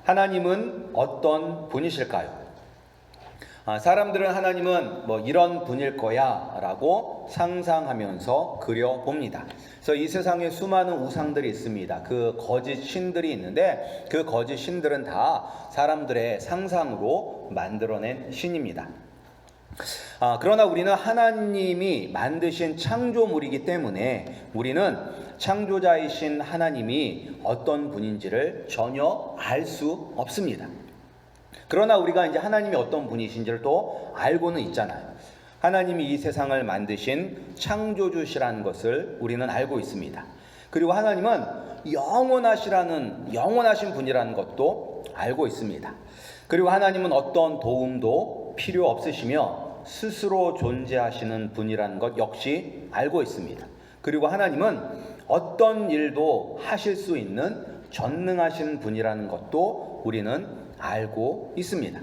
하나님은 어떤 분이실까요? 사람들은 하나님은 뭐 이런 분일 거야 라고 상상하면서 그려봅니다. 그래서 이 세상에 수많은 우상들이 있습니다. 그 거짓 신들이 있는데 그 거짓 신들은 다 사람들의 상상으로 만들어낸 신입니다. 그러나 우리는 하나님이 만드신 창조물이기 때문에 우리는 창조자이신 하나님이 어떤 분인지를 전혀 알 수 없습니다. 그러나 우리가 이제 하나님이 어떤 분이신지를 또 알고는 있잖아요. 하나님이 이 세상을 만드신 창조주시라는 것을 우리는 알고 있습니다. 그리고 하나님은 영원하신 분이라는 것도 알고 있습니다. 그리고 하나님은 어떤 도움도 필요 없으시며 스스로 존재하시는 분이라는 것 역시 알고 있습니다. 그리고 하나님은 어떤 일도 하실 수 있는 전능하신 분이라는 것도 우리는 알고 있습니다.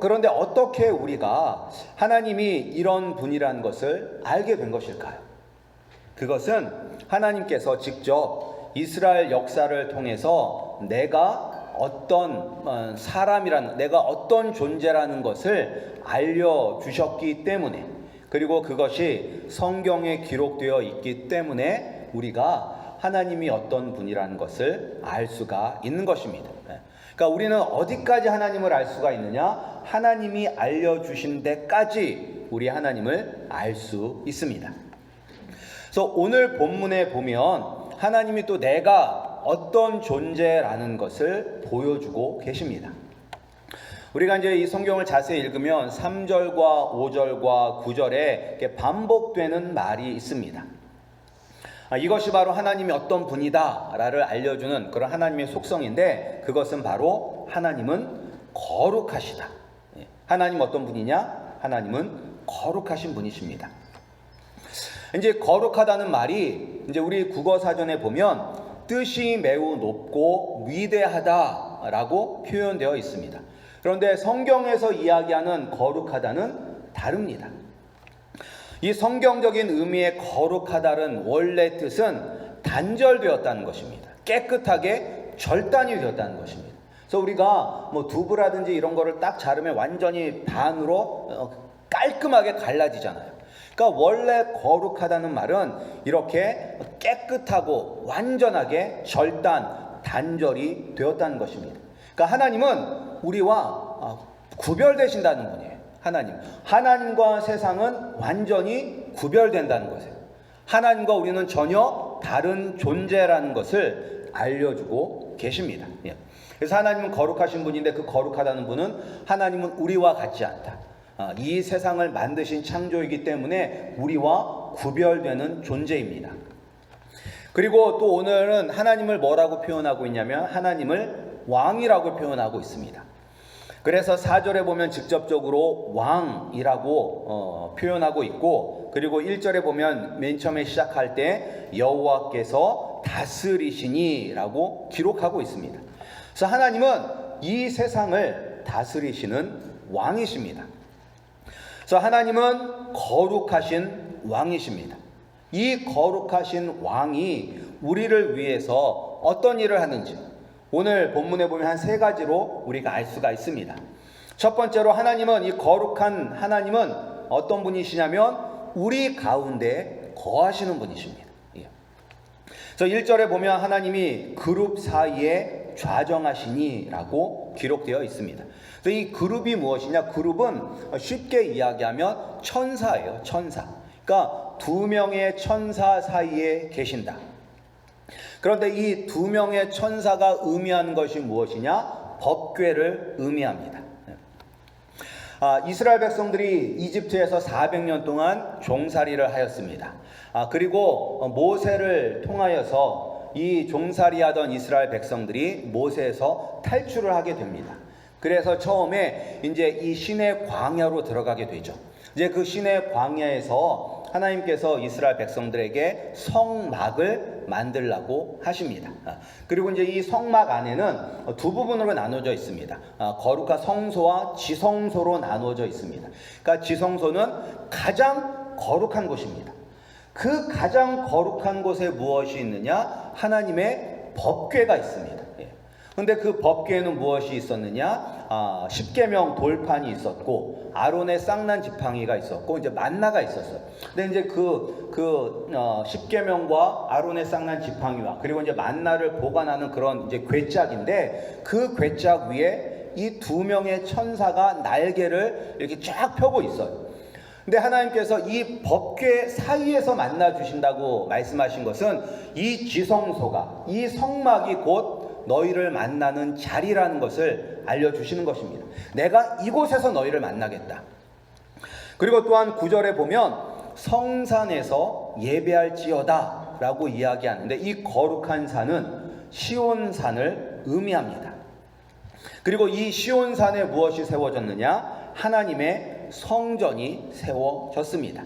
그런데 어떻게 우리가 하나님이 이런 분이라는 것을 알게 된 것일까요? 그것은 하나님께서 직접 이스라엘 역사를 통해서 내가 어떤 사람이라는, 내가 어떤 존재라는 것을 알려주셨기 때문에, 그리고 그것이 성경에 기록되어 있기 때문에 우리가 하나님이 어떤 분이라는 것을 알 수가 있는 것입니다. 그러니까 우리는 어디까지 하나님을 알 수가 있느냐? 하나님이 알려주신 데까지 우리 하나님을 알 수 있습니다. 그래서 오늘 본문에 보면 하나님이 또 내가 어떤 존재라는 것을 보여주고 계십니다. 우리가 이제 이 성경을 자세히 읽으면 3절과 5절과 9절에 이렇게 반복되는 말이 있습니다. 이것이 바로 하나님이 어떤 분이다라를 알려주는 그런 하나님의 속성인데, 그것은 바로 하나님은 거룩하시다. 하나님 어떤 분이냐? 하나님은 거룩하신 분이십니다. 이제 거룩하다는 말이 이제 우리 국어 사전에 보면 뜻이 매우 높고 위대하다라고 표현되어 있습니다. 그런데 성경에서 이야기하는 거룩하다는 다릅니다. 이 성경적인 의미의 거룩하다는 원래 뜻은 단절되었다는 것입니다. 깨끗하게 절단이 되었다는 것입니다. 그래서 우리가 뭐 두부라든지 이런 거를 딱 자르면 완전히 반으로 깔끔하게 갈라지잖아요. 그러니까 원래 거룩하다는 말은 이렇게 깨끗하고 완전하게 단절이 되었다는 것입니다. 그러니까 하나님은 우리와 구별되신다는 분이에요. 하나님과 세상은 완전히 구별된다는 것이에요. 하나님과 우리는 전혀 다른 존재라는 것을 알려주고 계십니다. 그래서 하나님은 거룩하신 분인데 그 거룩하다는 분은 하나님은 우리와 같지 않다. 이 세상을 만드신 창조이기 때문에 우리와 구별되는 존재입니다. 그리고 또 오늘은 하나님을 뭐라고 표현하고 있냐면 하나님을 왕이라고 표현하고 있습니다. 그래서 4절에 보면 직접적으로 왕이라고 표현하고 있고, 그리고 1절에 보면 맨 처음에 시작할 때 여호와께서 다스리시니라고 기록하고 있습니다. 그래서 하나님은 이 세상을 다스리시는 왕이십니다. 그래서 하나님은 거룩하신 왕이십니다. 이 거룩하신 왕이 우리를 위해서 어떤 일을 하는지 오늘 본문에 보면 한 3가지로 우리가 알 수가 있습니다. 첫 번째로 하나님은, 이 거룩한 하나님은 어떤 분이시냐면 우리 가운데 거하시는 분이십니다. 그래서 1절에 보면 하나님이 그룹 사이에 좌정하시니라고 기록되어 있습니다. 그래서 이 그룹이 무엇이냐? 그룹은 쉽게 이야기하면 천사예요. 천사. 그러니까 2명의 천사 사이에 계신다. 그런데 이 2명의 천사가 의미하는 것이 무엇이냐? 법궤를 의미합니다. 이스라엘 백성들이 이집트에서 400년 동안 종살이를 하였습니다. 그리고 모세를 통하여서 이 종살이하던 이스라엘 백성들이 모세에서 탈출을 하게 됩니다. 그래서 처음에 이제 이 시내 광야로 들어가게 되죠. 이제 그 시내 광야에서 하나님께서 이스라엘 백성들에게 성막을 만들라고 하십니다. 그리고 이제 이 성막 안에는 2부분으로 나눠져 있습니다. 거룩한 성소와 지성소로 나눠져 있습니다. 그러니까 지성소는 가장 거룩한 곳입니다. 그 가장 거룩한 곳에 무엇이 있느냐? 하나님의 법궤가 있습니다. 근데 그 법궤에는 무엇이 있었느냐? 십계명 돌판이 있었고 아론의 쌍난 지팡이가 있었고 이제 만나가 있었어요. 근데 이제 십계명과 아론의 쌍난 지팡이와 그리고 이제 만나를 보관하는 그런 이제 궤짝인데 그 궤짝 위에 이 두 명의 천사가 날개를 이렇게 쫙 펴고 있어요. 근데 하나님께서 이 법궤 사이에서 만나 주신다고 말씀하신 것은 이 지성소가, 이 성막이 곧 너희를 만나는 자리라는 것을 알려주시는 것입니다. 내가 이곳에서 너희를 만나겠다. 그리고 또한 9절에 보면 성산에서 예배할지어다 라고 이야기하는데 이 거룩한 산은 시온산을 의미합니다. 그리고 이 시온산에 무엇이 세워졌느냐? 하나님의 성전이 세워졌습니다.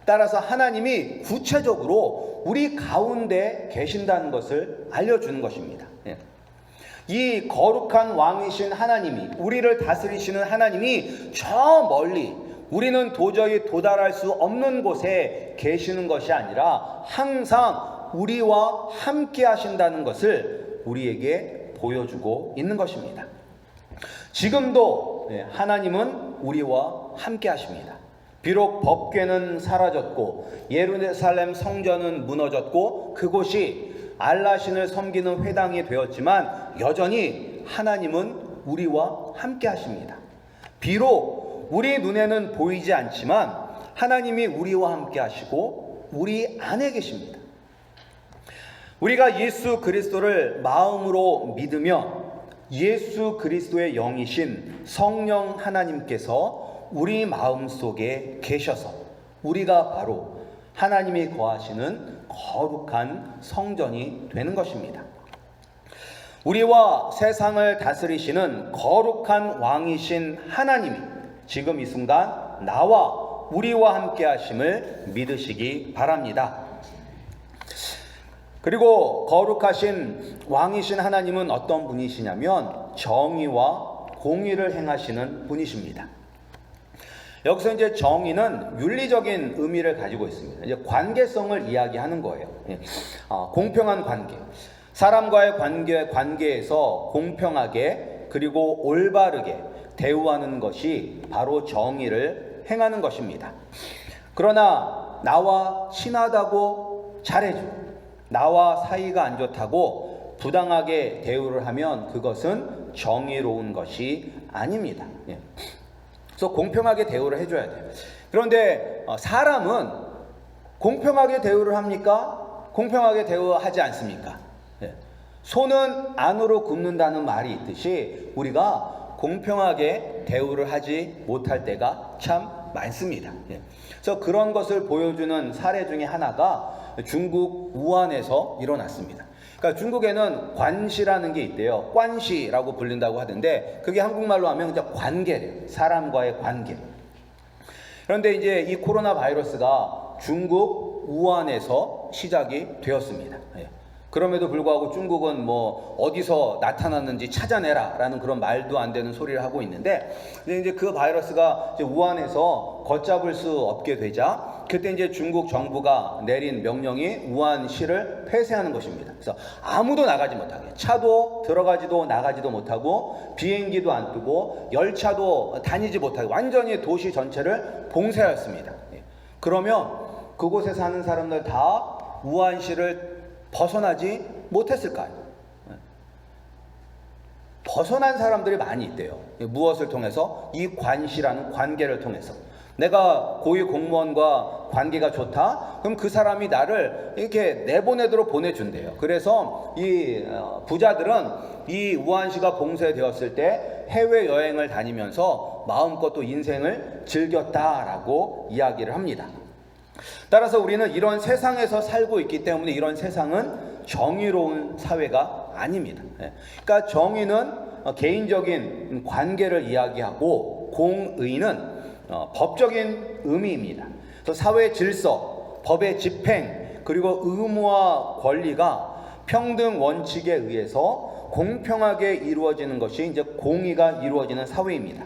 따라서 하나님이 구체적으로 우리 가운데 계신다는 것을 알려주는 것입니다. 이 거룩한 왕이신 하나님이, 우리를 다스리시는 하나님이 저 멀리 우리는 도저히 도달할 수 없는 곳에 계시는 것이 아니라 항상 우리와 함께 하신다는 것을 우리에게 보여주고 있는 것입니다. 지금도 하나님은 우리와 함께 하십니다. 비록 법궤는 사라졌고 예루살렘 성전은 무너졌고 그곳이 알라신을 섬기는 회당이 되었지만 여전히 하나님은 우리와 함께 하십니다. 비록 우리 눈에는 보이지 않지만 하나님이 우리와 함께 하시고 우리 안에 계십니다. 우리가 예수 그리스도를 마음으로 믿으며 예수 그리스도의 영이신 성령 하나님께서 우리 마음속에 계셔서 우리가 바로 하나님이 거하시는 거룩한 성전이 되는 것입니다. 우리와 세상을 다스리시는 거룩한 왕이신 하나님이 지금 이 순간 나와 우리와 함께 하심을 믿으시기 바랍니다. 그리고 거룩하신 왕이신 하나님은 어떤 분이시냐면 정의와 공의를 행하시는 분이십니다. 여기서 이제 정의는 윤리적인 의미를 가지고 있습니다. 이제 관계성을 이야기하는 거예요. 공평한 관계. 사람과의 관계에서 공평하게 그리고 올바르게 대우하는 것이 바로 정의를 행하는 것입니다. 그러나 나와 친하다고 잘해주고 나와 사이가 안 좋다고 부당하게 대우를 하면 그것은 정의로운 것이 아닙니다. 그래서 공평하게 대우를 해줘야 돼요. 그런데 사람은 공평하게 대우를 합니까? 공평하게 대우하지 않습니까? 소는 안으로 굽는다는 말이 있듯이 우리가 공평하게 대우를 하지 못할 때가 참 많습니다. 그래서 그런 것을 보여주는 사례 중에 하나가 중국 우한에서 일어났습니다. 그러니까 중국에는 관시라는 게 있대요. 관시라고 불린다고 하던데 그게 한국말로 하면 그냥 관계래요. 사람과의 관계. 그런데 이제 이 코로나 바이러스가 중국 우한에서 시작이 되었습니다. 그럼에도 불구하고 중국은 뭐 어디서 나타났는지 찾아내라 라는 그런 말도 안 되는 소리를 하고 있는데 이제 그 바이러스가 이제 우한에서 걷잡을 수 없게 되자 그때 이제 중국 정부가 내린 명령이 우한시를 폐쇄하는 것입니다. 그래서 아무도 나가지 못하게 차도 들어가지도 나가지도 못하고 비행기도 안 뜨고 열차도 다니지 못하게 완전히 도시 전체를 봉쇄하였습니다. 그러면 그곳에 사는 사람들 다 우한시를 벗어나지 못했을까요? 벗어난 사람들이 많이 있대요. 무엇을 통해서? 이 관시라는 관계를 통해서. 내가 고위 공무원과 관계가 좋다? 그럼 그 사람이 나를 이렇게 내보내도록 보내준대요. 그래서 이 부자들은 이 우한시가 봉쇄되었을 때 해외여행을 다니면서 마음껏 또 인생을 즐겼다라고 이야기를 합니다. 따라서 우리는 이런 세상에서 살고 있기 때문에 이런 세상은 정의로운 사회가 아닙니다. 그러니까 정의는 개인적인 관계를 이야기하고 공의는 법적인 의미입니다. 그래서 사회 질서, 법의 집행, 그리고 의무와 권리가 평등 원칙에 의해서 공평하게 이루어지는 것이 이제 공의가 이루어지는 사회입니다.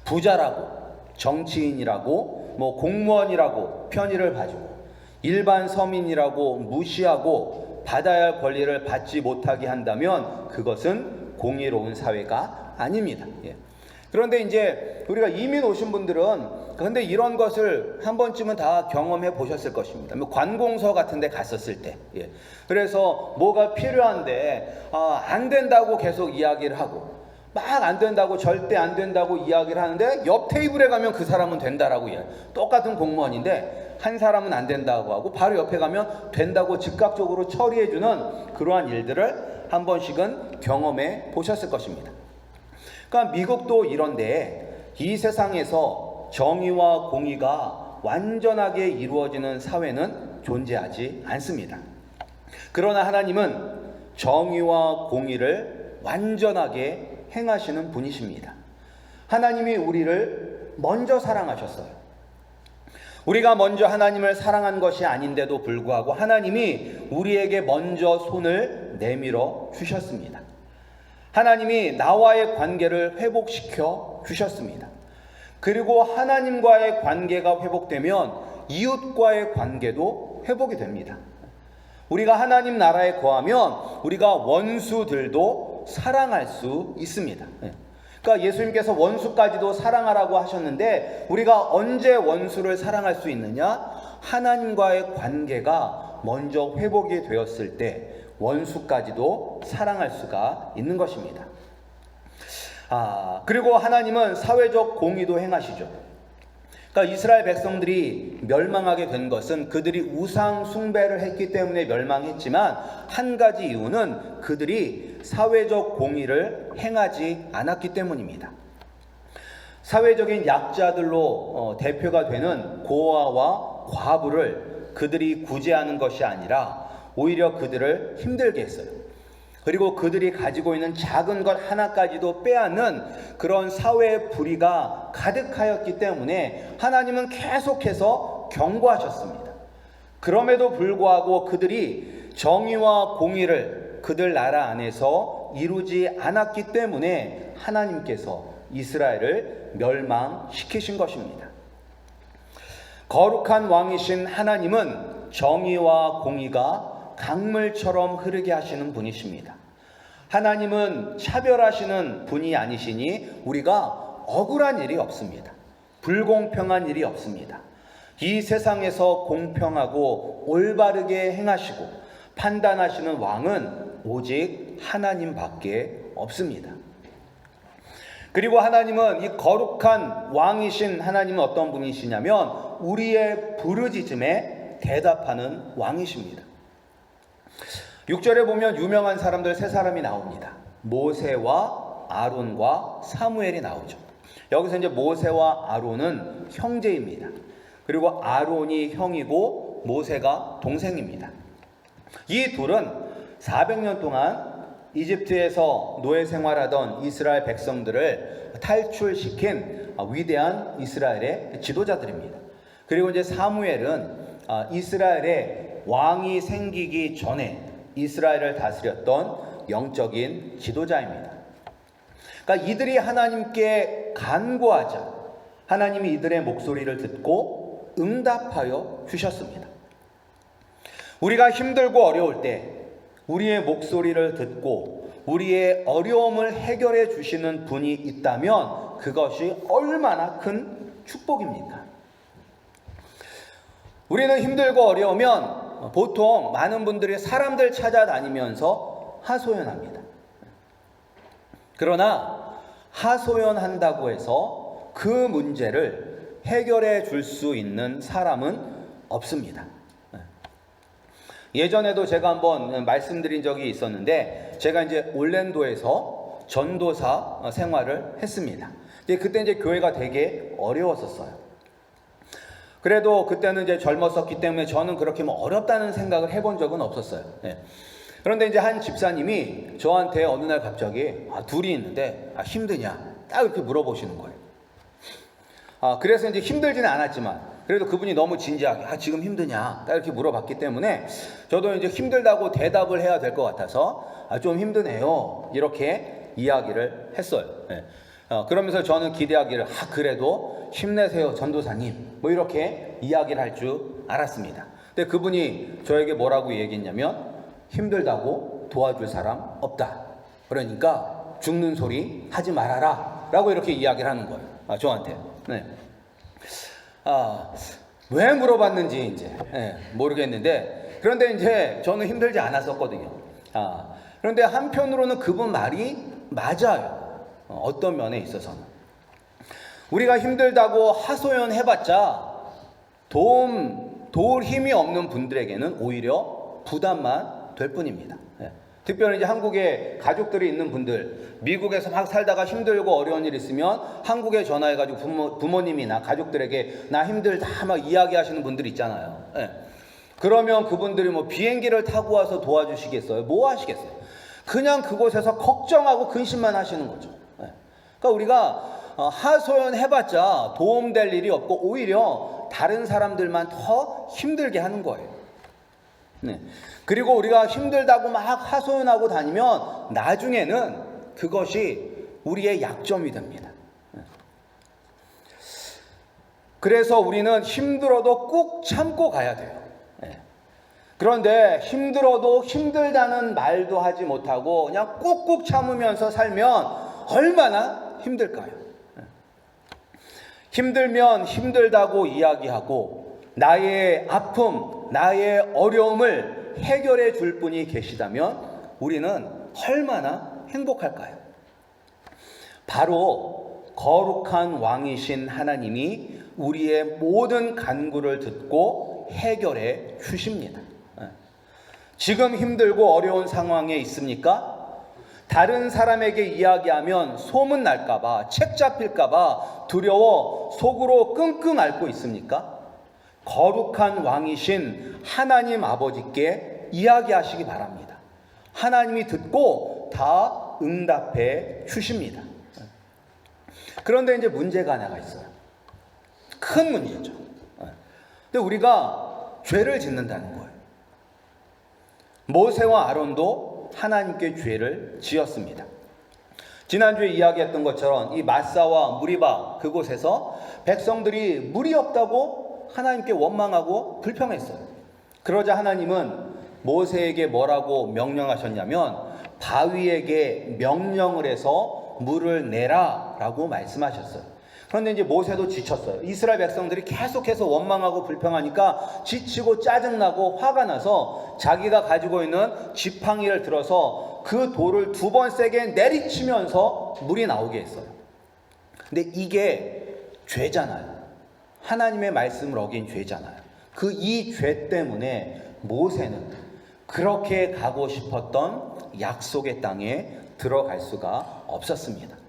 부자라고, 정치인이라고, 공무원이라고 편의를 봐주고 일반 서민이라고 무시하고 받아야 할 권리를 받지 못하게 한다면 그것은 공의로운 사회가 아닙니다. 예. 그런데 이제 우리가 이민 오신 분들은 근데 이런 것을 한 번쯤은 다 경험해 보셨을 것입니다. 뭐 관공서 같은 데 갔었을 때. 예. 그래서 뭐가 필요한데 안 된다고 계속 이야기를 하고 막 안 된다고 절대 안 된다고 이야기를 하는데 옆 테이블에 가면 그 사람은 된다라고 똑같은 공무원인데 한 사람은 안 된다고 하고 바로 옆에 가면 된다고 즉각적으로 처리해주는 그러한 일들을 한 번씩은 경험해 보셨을 것입니다. 그러니까 미국도 이런데 이 세상에서 정의와 공의가 완전하게 이루어지는 사회는 존재하지 않습니다. 그러나 하나님은 정의와 공의를 완전하게 행하시는 분이십니다. 하나님이 우리를 먼저 사랑하셨어요. 우리가 먼저 하나님을 사랑한 것이 아닌데도 불구하고 하나님이 우리에게 먼저 손을 내밀어 주셨습니다. 하나님이 나와의 관계를 회복시켜 주셨습니다. 그리고 하나님과의 관계가 회복되면 이웃과의 관계도 회복이 됩니다. 우리가 하나님 나라에 거하면 우리가 원수들도 사랑할 수 있습니다. 그러니까 예수님께서 원수까지도 사랑하라고 하셨는데 우리가 언제 원수를 사랑할 수 있느냐? 하나님과의 관계가 먼저 회복이 되었을 때 원수까지도 사랑할 수가 있는 것입니다. 그리고 하나님은 사회적 공의도 행하시죠. 그러니까 이스라엘 백성들이 멸망하게 된 것은 그들이 우상 숭배를 했기 때문에 멸망했지만 한 가지 이유는 그들이 사회적 공의를 행하지 않았기 때문입니다. 사회적인 약자들로 대표가 되는 고아와 과부를 그들이 구제하는 것이 아니라 오히려 그들을 힘들게 했어요. 그리고 그들이 가지고 있는 작은 것 하나까지도 빼앗는 그런 사회의 불의가 가득하였기 때문에 하나님은 계속해서 경고하셨습니다. 그럼에도 불구하고 그들이 정의와 공의를 그들 나라 안에서 이루지 않았기 때문에 하나님께서 이스라엘을 멸망시키신 것입니다. 거룩한 왕이신 하나님은 정의와 공의가 강물처럼 흐르게 하시는 분이십니다. 하나님은 차별하시는 분이 아니시니 우리가 억울한 일이 없습니다. 불공평한 일이 없습니다. 이 세상에서 공평하고 올바르게 행하시고 판단하시는 왕은 오직 하나님밖에 없습니다. 그리고 하나님은 이 거룩한 왕이신 하나님은 어떤 분이시냐면 우리의 부르짖음에 대답하는 왕이십니다. 6절에 보면 유명한 사람들 세 사람이 나옵니다. 모세와 아론과 사무엘이 나오죠. 여기서 이제 모세와 아론은 형제입니다. 그리고 아론이 형이고 모세가 동생입니다. 이 둘은 400년 동안 이집트에서 노예 생활하던 이스라엘 백성들을 탈출시킨 위대한 이스라엘의 지도자들입니다. 그리고 이제 사무엘은 이스라엘의 왕이 생기기 전에 이스라엘을 다스렸던 영적인 지도자입니다. 그러니까 이들이 하나님께 간구하자 하나님이 이들의 목소리를 듣고 응답하여 주셨습니다. 우리가 힘들고 어려울 때 우리의 목소리를 듣고 우리의 어려움을 해결해 주시는 분이 있다면 그것이 얼마나 큰 축복입니까? 우리는 힘들고 어려우면 보통 많은 분들이 사람들 찾아다니면서 하소연합니다. 그러나 하소연한다고 해서 그 문제를 해결해 줄 수 있는 사람은 없습니다. 예전에도 제가 한번 말씀드린 적이 있었는데 제가 이제 올랜도에서 전도사 생활을 했습니다. 그때 이제 교회가 되게 어려웠었어요. 그래도 그때는 이제 젊었었기 때문에 저는 그렇게 뭐 어렵다는 생각을 해본 적은 없었어요. 그런데 이제 한 집사님이 저한테 어느 날 갑자기 둘이 있는데 힘드냐? 딱 이렇게 물어보시는 거예요. 그래서 이제 힘들지는 않았지만 그래도 그분이 너무 진지하게 지금 힘드냐? 딱 이렇게 물어봤기 때문에 저도 이제 힘들다고 대답을 해야 될 것 같아서 좀 힘드네요. 이렇게 이야기를 했어요. 그러면서 저는 기대하기를 그래도 힘내세요 전도사님 뭐 이렇게 이야기를 할 줄 알았습니다. 근데 그분이 저에게 뭐라고 얘기했냐면 힘들다고 도와줄 사람 없다. 그러니까 죽는 소리 하지 말아라 라고 이렇게 이야기를 하는 거예요. 저한테. 네. 왜 물어봤는지 이제 모르겠는데, 그런데 이제 저는 힘들지 않았었거든요. 그런데 한편으로는 그분 말이 맞아요. 어떤 면에 있어서는 우리가 힘들다고 하소연해봤자 도울 힘이 없는 분들에게는 오히려 부담만 될 뿐입니다. 특별히 이제 한국에 가족들이 있는 분들, 미국에서 막 살다가 힘들고 어려운 일 있으면 한국에 전화해가지고 부모님이나 가족들에게 나 힘들다 막 이야기하시는 분들 있잖아요. 그러면 그분들이 뭐 비행기를 타고 와서 도와주시겠어요? 뭐 하시겠어요? 그냥 그곳에서 걱정하고 근심만 하시는 거죠. 그러니까 우리가 하소연해봤자 도움될 일이 없고 오히려 다른 사람들만 더 힘들게 하는 거예요. 그리고 우리가 힘들다고 막 하소연하고 다니면 나중에는 그것이 우리의 약점이 됩니다. 그래서 우리는 힘들어도 꾹 참고 가야 돼요. 그런데 힘들어도 힘들다는 말도 하지 못하고 그냥 꾹꾹 참으면서 살면 얼마나 힘들까요? 힘들면 힘들다고 이야기하고 나의 아픔, 나의 어려움을 해결해 줄 분이 계시다면 우리는 얼마나 행복할까요? 바로 거룩한 왕이신 하나님이 우리의 모든 간구를 듣고 해결해 주십니다. 지금 힘들고 어려운 상황에 있습니까? 다른 사람에게 이야기하면 소문 날까봐, 책 잡힐까봐 두려워 속으로 끙끙 앓고 있습니까? 거룩한 왕이신 하나님 아버지께 이야기하시기 바랍니다. 하나님이 듣고 다 응답해 주십니다. 그런데 이제 문제가 하나가 있어요. 큰 문제죠. 근데 우리가 죄를 짓는다는 거예요. 모세와 아론도 하나님께 죄를 지었습니다. 지난주에 이야기했던 것처럼 이 마사와 무리바 그곳에서 백성들이 물이 없다고 하나님께 원망하고 불평했어요. 그러자 하나님은 모세에게 뭐라고 명령하셨냐면 바위에게 명령을 해서 물을 내라 라고 말씀하셨어요. 그런데 이제 모세도 지쳤어요. 이스라엘 백성들이 계속해서 원망하고 불평하니까 지치고 짜증나고 화가 나서 자기가 가지고 있는 지팡이를 들어서 그 돌을 2번 세게 내리치면서 물이 나오게 했어요. 근데 이게 죄잖아요. 하나님의 말씀을 어긴 죄잖아요. 그 이 죄 때문에 모세는 그렇게 가고 싶었던 약속의 땅에 들어갈 수가 없었습니다.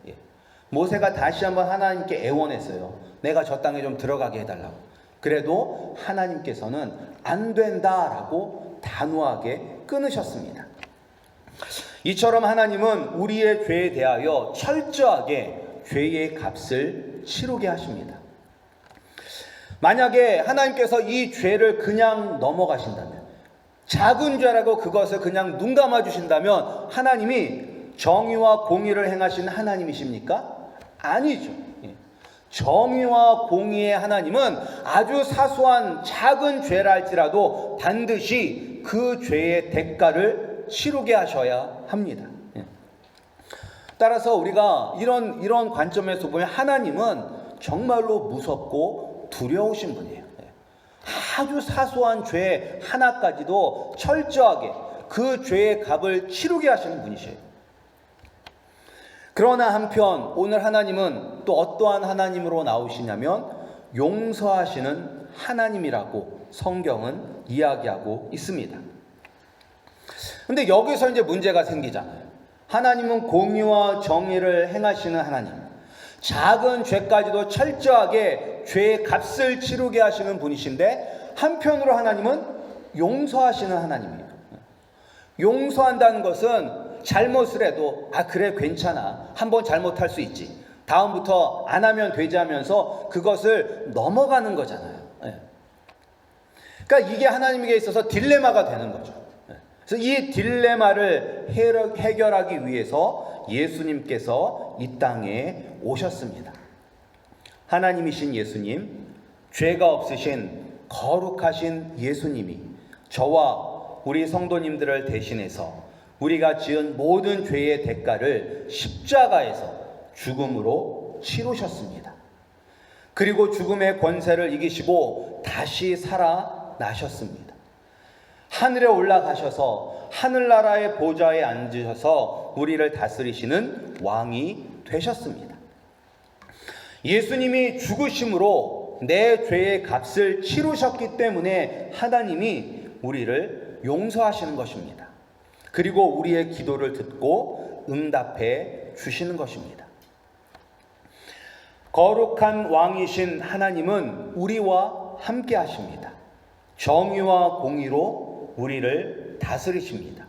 모세가 다시 한번 하나님께 애원했어요. 내가 저 땅에 좀 들어가게 해달라고. 그래도 하나님께서는 안 된다라고 단호하게 끊으셨습니다. 이처럼 하나님은 우리의 죄에 대하여 철저하게 죄의 값을 치르게 하십니다. 만약에 하나님께서 이 죄를 그냥 넘어가신다면, 작은 죄라고 그것을 그냥 눈 감아 주신다면 하나님이 정의와 공의를 행하시는 하나님이십니까? 아니죠. 정의와 공의의 하나님은 아주 사소한 작은 죄라 할지라도 반드시 그 죄의 대가를 치르게 하셔야 합니다. 따라서 우리가 이런 관점에서 보면 하나님은 정말로 무섭고 두려우신 분이에요. 아주 사소한 죄 하나까지도 철저하게 그 죄의 값을 치르게 하시는 분이셔요. 그러나 한편 오늘 하나님은 또 어떠한 하나님으로 나오시냐면 용서하시는 하나님이라고 성경은 이야기하고 있습니다. 근데 여기서 이제 문제가 생기잖아요. 하나님은 공의와 정의를 행하시는 하나님, 작은 죄까지도 철저하게 죄의 값을 치르게 하시는 분이신데 한편으로 하나님은 용서하시는 하나님이에요. 용서한다는 것은 잘못을 해도 그래 괜찮아, 한번 잘못할 수 있지, 다음부터 안 하면 되지 하면서 그것을 넘어가는 거잖아요. 그러니까 이게 하나님에게 있어서 딜레마가 되는 거죠. 그래서 이 딜레마를 해결하기 위해서 예수님께서 이 땅에 오셨습니다. 하나님이신 예수님, 죄가 없으신 거룩하신 예수님이 저와 우리 성도님들을 대신해서 우리가 지은 모든 죄의 대가를 십자가에서 죽음으로 치르셨습니다. 그리고 죽음의 권세를 이기시고 다시 살아나셨습니다. 하늘에 올라가셔서 하늘나라의 보좌에 앉으셔서 우리를 다스리시는 왕이 되셨습니다. 예수님이 죽으심으로 내 죄의 값을 치르셨기 때문에 하나님이 우리를 용서하시는 것입니다. 그리고 우리의 기도를 듣고 응답해 주시는 것입니다. 거룩한 왕이신 하나님은 우리와 함께 하십니다. 정의와 공의로 우리를 다스리십니다.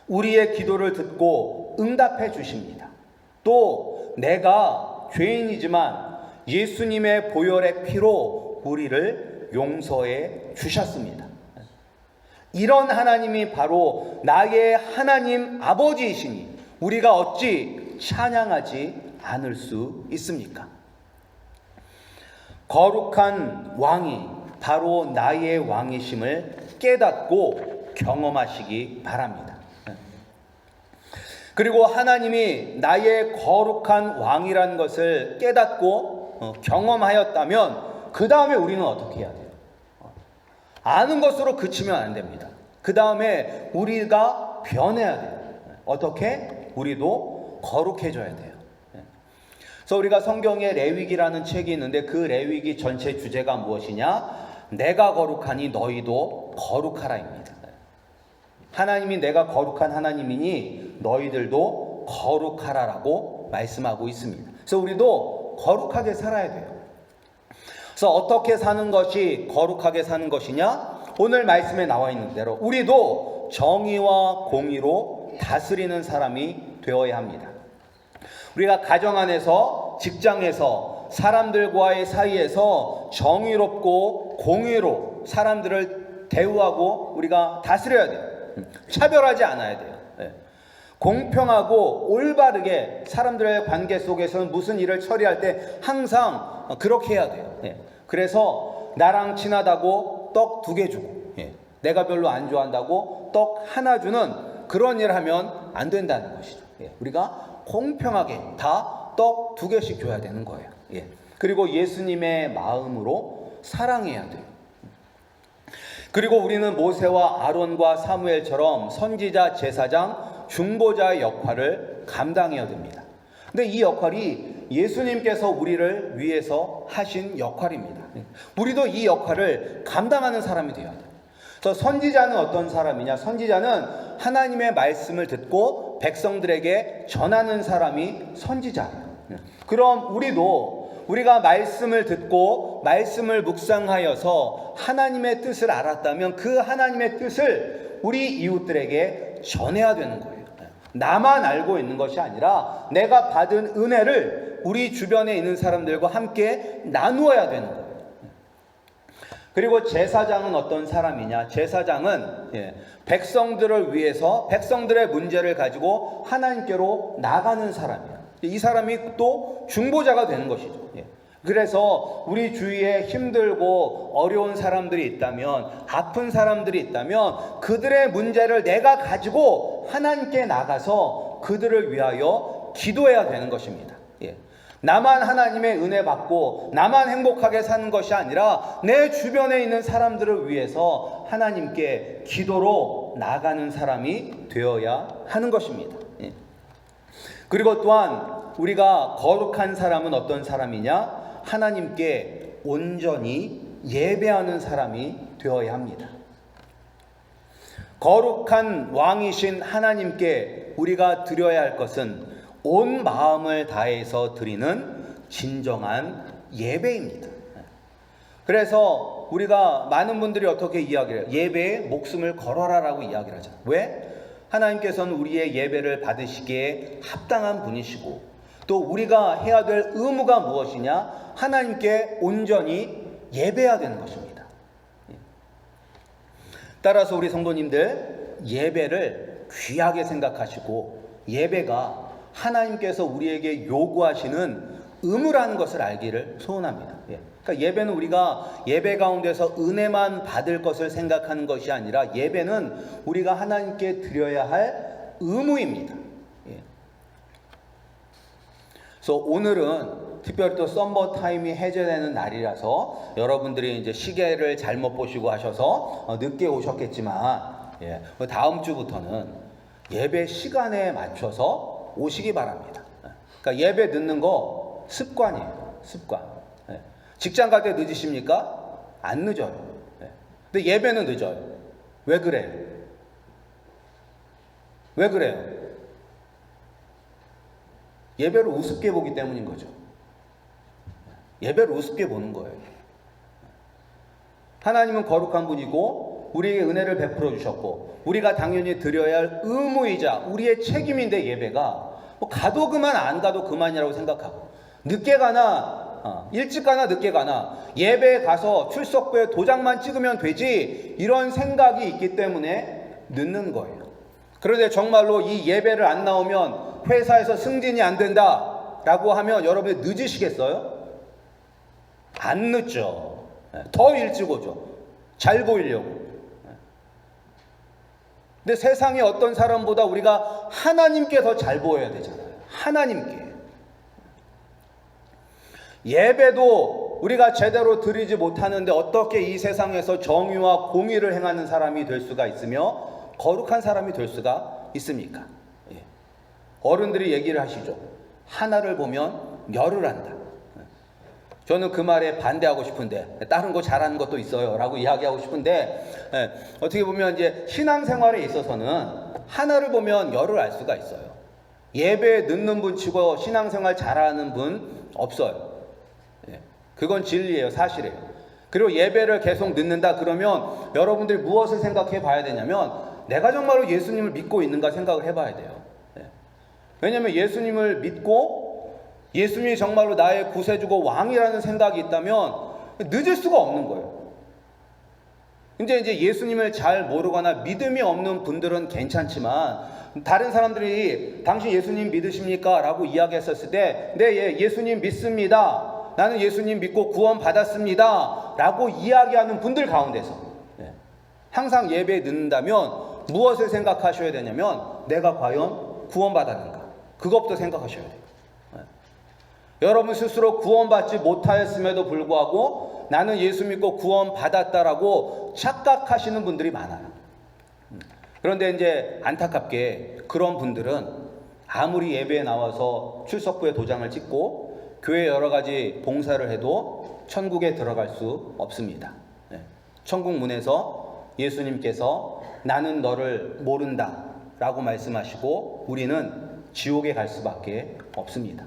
우리의 기도를 듣고 응답해 주십니다. 또 내가 죄인이지만 예수님의 보혈의 피로 우리를 용서해 주셨습니다. 이런 하나님이 바로 나의 하나님 아버지이시니 우리가 어찌 찬양하지 않을 수 있습니까? 거룩한 왕이 바로 나의 왕이심을 깨닫고 경험하시기 바랍니다. 그리고 하나님이 나의 거룩한 왕이라는 것을 깨닫고 경험하였다면 그 다음에 우리는 어떻게 해야 돼요? 아는 것으로 그치면 안 됩니다. 그 다음에 우리가 변해야 돼요. 어떻게? 우리도 거룩해져야 돼요. 그래서 우리가 성경에 레위기라는 책이 있는데 그 레위기 전체 주제가 무엇이냐? 내가 거룩하니 너희도 거룩하라입니다. 하나님이 내가 거룩한 하나님이니 너희들도 거룩하라라고 말씀하고 있습니다. 그래서 우리도 거룩하게 살아야 돼요. 그래서 어떻게 사는 것이 거룩하게 사는 것이냐? 오늘 말씀에 나와 있는 대로 우리도 정의와 공의로 다스리는 사람이 되어야 합니다. 우리가 가정 안에서, 직장에서, 사람들과의 사이에서 정의롭고 공의로 사람들을 대우하고 우리가 다스려야 돼요. 차별하지 않아야 돼요. 공평하고 올바르게 사람들의 관계 속에서는 무슨 일을 처리할 때 항상 그렇게 해야 돼요. 그래서 나랑 친하다고 떡 2개 주고 내가 별로 안 좋아한다고 떡 하나 주는 그런 일을 하면 안 된다는 것이죠. 우리가 공평하게 다 떡 2개씩 줘야 되는 거예요. 그리고 예수님의 마음으로 사랑해야 돼요. 그리고 우리는 모세와 아론과 사무엘처럼 선지자, 제사장, 중보자의 역할을 감당해야 됩니다. 근데 이 역할이 예수님께서 우리를 위해서 하신 역할입니다. 우리도 이 역할을 감당하는 사람이 되어야 돼요. 그래서 선지자는 어떤 사람이냐? 선지자는 하나님의 말씀을 듣고 백성들에게 전하는 사람이 선지자예요. 그럼 우리가 말씀을 듣고 말씀을 묵상하여서 하나님의 뜻을 알았다면 그 하나님의 뜻을 우리 이웃들에게 전해야 되는 거예요. 나만 알고 있는 것이 아니라 내가 받은 은혜를 우리 주변에 있는 사람들과 함께 나누어야 되는 거예요. 그리고 제사장은 어떤 사람이냐? 제사장은 백성들을 위해서 백성들의 문제를 가지고 하나님께로 나가는 사람이에요. 이 사람이 또 중보자가 되는 것이죠. 그래서 우리 주위에 힘들고 어려운 사람들이 있다면, 아픈 사람들이 있다면 그들의 문제를 내가 가지고 하나님께 나가서 그들을 위하여 기도해야 되는 것입니다. 나만 하나님의 은혜 받고 나만 행복하게 사는 것이 아니라 내 주변에 있는 사람들을 위해서 하나님께 기도로 나가는 사람이 되어야 하는 것입니다. 그리고 또한 우리가 거룩한 사람은 어떤 사람이냐? 하나님께 온전히 예배하는 사람이 되어야 합니다. 거룩한 왕이신 하나님께 우리가 드려야 할 것은 온 마음을 다해서 드리는 진정한 예배입니다. 그래서 우리가 많은 분들이 어떻게 이야기를 해요? 예배에 목숨을 걸어라라고 이야기를 하잖아요. 왜? 하나님께서는 우리의 예배를 받으시기에 합당한 분이시고 또 우리가 해야 될 의무가 무엇이냐? 하나님께 온전히 예배해야 되는 것입니다. 따라서 우리 성도님들 예배를 귀하게 생각하시고 예배가 하나님께서 우리에게 요구하시는 의무라는 것을 알기를 소원합니다. 그러니까 예배는 우리가 예배 가운데서 은혜만 받을 것을 생각하는 것이 아니라 예배는 우리가 하나님께 드려야 할 의무입니다. 예. 그래서 오늘은 특별히 또 썸머 타임이 해제되는 날이라서 여러분들이 이제 시계를 잘못 보시고 하셔서 늦게 오셨겠지만, 예, 다음 주부터는 예배 시간에 맞춰서 오시기 바랍니다. 그러니까 예배 늦는 거 습관이에요. 습관. 예. 직장 갈 때 늦으십니까? 안 늦어요. 예. 근데 예배는 늦어요. 왜 그래요? 왜 그래요? 예배를 우습게 보기 때문인 거죠. 예배를 우습게 보는 거예요. 하나님은 거룩한 분이고 우리에게 은혜를 베풀어 주셨고 우리가 당연히 드려야 할 의무이자 우리의 책임인데 예배가 뭐 가도 그만 안 가도 그만이라고 생각하고 늦게 가나 일찍 가나 늦게 가나 예배에 가서 출석부에 도장만 찍으면 되지 이런 생각이 있기 때문에 늦는 거예요. 그런데 정말로 이 예배를 안 나오면 회사에서 승진이 안 된다라고 하면 여러분이 늦으시겠어요? 안 늦죠. 더 일찍 오죠. 잘 보이려고. 근데 세상에 어떤 사람보다 우리가 하나님께 더 잘 보여야 되잖아요. 하나님께. 예배도 우리가 제대로 드리지 못하는데 어떻게 이 세상에서 정의와 공의를 행하는 사람이 될 수가 있으며 거룩한 사람이 될 수가 있습니까? 예. 어른들이 얘기를 하시죠. 하나를 보면 열을 한다. 저는 그 말에 반대하고 싶은데 다른 거 잘하는 것도 있어요 라고 이야기하고 싶은데 어떻게 보면 이제 신앙생활에 있어서는 하나를 보면 열을 알 수가 있어요. 예배에 늦는 분 치고 신앙생활 잘하는 분 없어요. 그건 진리예요. 사실이에요. 그리고 예배를 계속 늦는다 그러면 여러분들이 무엇을 생각해 봐야 되냐면 내가 정말로 예수님을 믿고 있는가 생각을 해봐야 돼요. 왜냐하면 예수님을 믿고 예수님이 정말로 나의 구세주고 왕이라는 생각이 있다면 늦을 수가 없는 거예요. 이제 예수님을 잘 모르거나 믿음이 없는 분들은 괜찮지만 다른 사람들이 당신 예수님 믿으십니까? 라고 이야기했었을 때 네, 예수님 믿습니다. 나는 예수님 믿고 구원 받았습니다. 라고 이야기하는 분들 가운데서 항상 예배에 늦는다면 무엇을 생각하셔야 되냐면 내가 과연 구원 받았는가? 그것부터 생각하셔야 돼요. 여러분 스스로 구원받지 못하였음에도 불구하고 나는 예수 믿고 구원받았다라고 착각하시는 분들이 많아요. 그런데 이제 안타깝게 그런 분들은 아무리 예배에 나와서 출석부에 도장을 찍고 교회 여러 가지 봉사를 해도 천국에 들어갈 수 없습니다. 천국 문에서 예수님께서 나는 너를 모른다 라고 말씀하시고 우리는 지옥에 갈 수밖에 없습니다.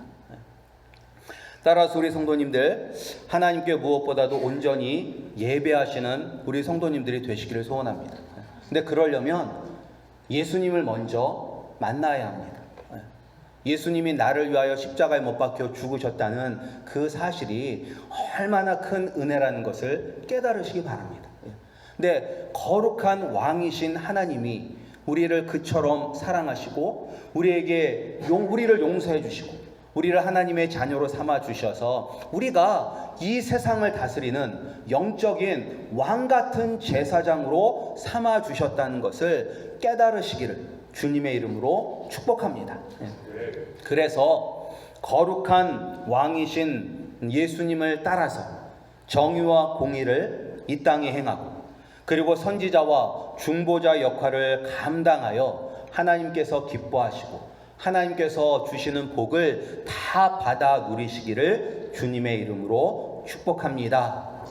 따라서 우리 성도님들 하나님께 무엇보다도 온전히 예배하시는 우리 성도님들이 되시기를 소원합니다. 근데 그러려면 예수님을 먼저 만나야 합니다. 예수님이 나를 위하여 십자가에 못 박혀 죽으셨다는 그 사실이 얼마나 큰 은혜라는 것을 깨달으시기 바랍니다. 근데 거룩한 왕이신 하나님이 우리를 그처럼 사랑하시고 우리를 용서해 주시고 우리를 하나님의 자녀로 삼아 주셔서 우리가 이 세상을 다스리는 영적인 왕 같은 제사장으로 삼아 주셨다는 것을 깨달으시기를 주님의 이름으로 축복합니다. 그래서 거룩한 왕이신 예수님을 따라서 정의와 공의를 이 땅에 행하고 그리고 선지자와 중보자 역할을 감당하여 하나님께서 기뻐하시고 하나님께서 주시는 복을 다 받아 누리시기를 주님의 이름으로 축복합니다.